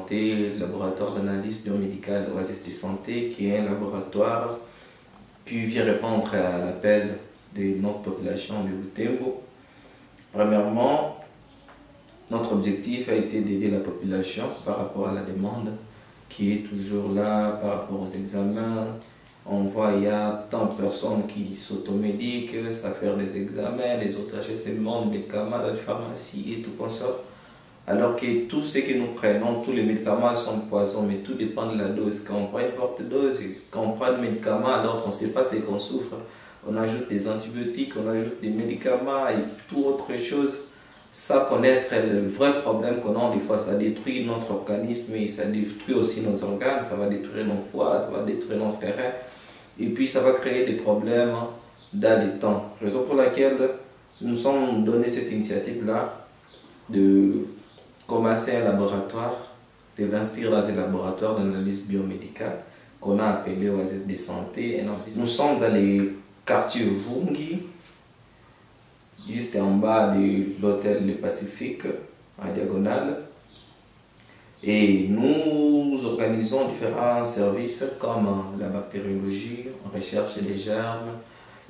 implanté le laboratoire d'analyse biomédicale Oasis de Santé, qui est un laboratoire qui vient répondre à l'appel de notre population de Butembo. Premièrement, notre objectif a été d'aider la population par rapport à la demande qui est toujours là par rapport aux examens. On voit il y a tant de personnes qui s'automédiquent, ça fait des examens, les autres achètent seulement des médicaments dans la pharmacie et tout comme ça. Alors que tout ce que nous prenons, tous les médicaments sont poison, mais tout dépend de la dose. Quand on prend une forte dose, quand on prend des médicaments alors qu'on ne sait pas ce qu'on souffre, on ajoute des antibiotiques, on ajoute des médicaments et tout autre chose. Sans connaître le vrai problème qu'on a, des fois ça détruit notre organisme et ça détruit aussi nos organes, ça va détruire nos foies, ça va détruire nos reins et puis ça va créer des problèmes dans le temps. Raison pour laquelle nous sommes donné cette initiative-là de commencer un laboratoire, de l'inscrire dans un laboratoire d'analyse biomédicale qu'on a appelé Oasis de Santé. Nous sommes dans les quartiers Vungi, juste en bas de l'hôtel Le Pacifique, en diagonale. Et nous organisons différents services comme la bactériologie, on recherche les germes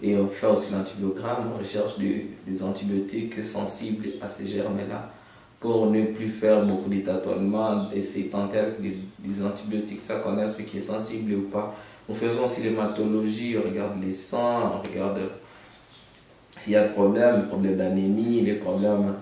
et on fait aussi l'antibiogramme, on recherche des antibiotiques sensibles à ces germes-là pour ne plus faire beaucoup de tâtonnements et c'est tenter des antibiotiques, ça connaît ce qui est sensible ou pas. Nous faisons aussi l'hématologie, on regarde les sangs, on regarde s'il y a des problèmes d'anémie, les problèmes,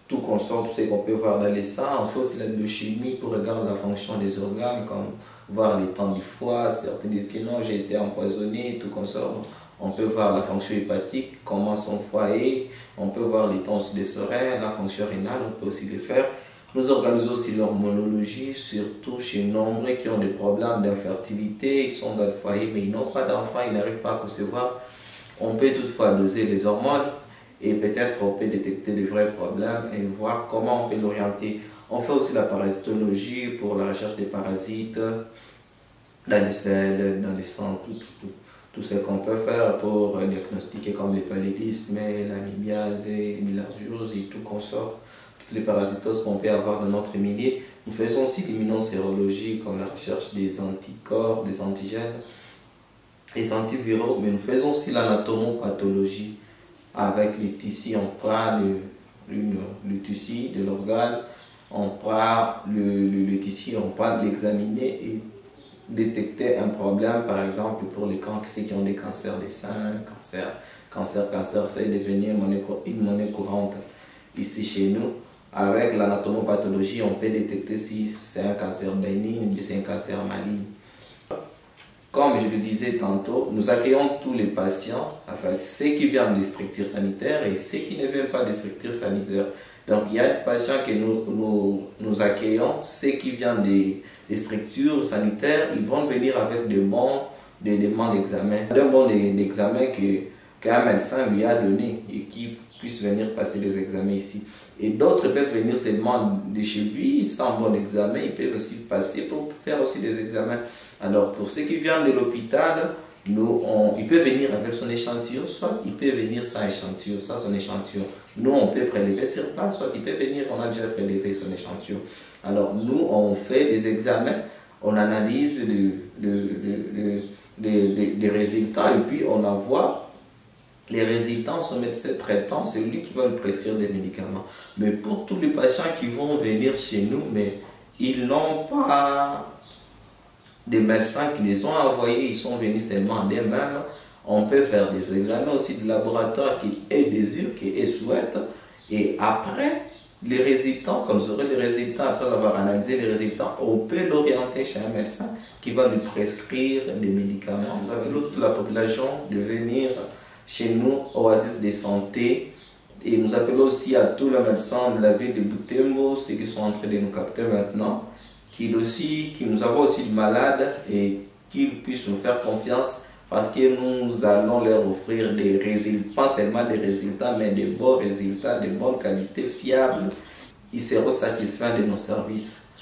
tout consort, tout ce qu'on peut voir dans les sangs. On fait aussi la biochimie pour regarder la fonction des organes, comme voir les temps du foie. Certains disent que non, j'ai été empoisonné, tout consort. On peut voir la fonction hépatique, comment son foie est. On peut voir les temps aussi des reins, la fonction rénale, on peut aussi le faire. Nous organisons aussi l'hormonologie, surtout chez nombreux qui ont des problèmes d'infertilité. Ils sont dans le foyer, mais ils n'ont pas d'enfants, ils n'arrivent pas à concevoir. On peut toutefois doser les hormones et peut-être on peut détecter les vrais problèmes et voir comment on peut l'orienter. On fait aussi la parasitologie pour la recherche des parasites dans les selles, dans les sangs, tout ce qu'on peut faire pour diagnostiquer comme le paludisme, l'amibiase, l'bilharziose et tout consort, toutes les parasitoses qu'on peut avoir dans notre milieu. Nous faisons aussi l'immunosérologie comme la recherche des anticorps, des antigènes, les antiviraux, mais nous faisons aussi l'anatomopathologie avec les tissus. On prend le tissu de l'organe, on prend le tissu, on peut l'examiner et détecter un problème, par exemple pour les ceux qui ont des cancers des seins, cancer, ça est devenu une monnaie courante ici chez nous. Avec l'anatomopathologie, on peut détecter si c'est un cancer bénigne ou si c'est un cancer maligne. Comme je le disais tantôt, nous accueillons tous les patients, enfin, ceux qui viennent des structures sanitaires et ceux qui ne viennent pas des structures sanitaires. Donc, il y a des patients que nous accueillons, ceux qui viennent des structures sanitaires, ils vont venir avec des demandes d'examen. Un bon d'examen qu'un médecin lui a donné et qui puisse venir passer des examens ici. Et d'autres peuvent venir seulement de chez lui, sans bon examen, ils peuvent aussi passer pour faire aussi des examens. Alors pour ceux qui viennent de l'hôpital, il peut venir avec son échantillon, soit il peut venir sans échantillon, sans son échantillon. Nous on peut prélever sur place, soit il peut venir, on a déjà prélevé son échantillon. Alors nous on fait des examens, on analyse les résultats et puis on envoie les résultats à son médecin traitant, c'est lui qui va lui prescrire des médicaments. Mais pour tous les patients qui vont venir chez nous, mais ils n'ont pas des médecins qui les ont envoyés, ils sont venus seulement d'eux-mêmes. On peut faire des examens aussi de laboratoire qui est désirent, qui est souhaite. Et après, les résultats, quand vous aurez les résultats, après avoir analysé les résultats, on peut l'orienter chez un médecin qui va lui prescrire des médicaments. Vous avez toute la population de venir chez nous, Oasis de Santé. Et nous appelons aussi à tous les médecins de la ville de Butembo, ceux qui sont en train de nous capter maintenant, qui nous avons aussi de malades et qu'ils puissent nous faire confiance parce que nous allons leur offrir des résultats, pas seulement des résultats, mais des bons résultats, de bonne qualité, fiables. Ils seront satisfaits de nos services.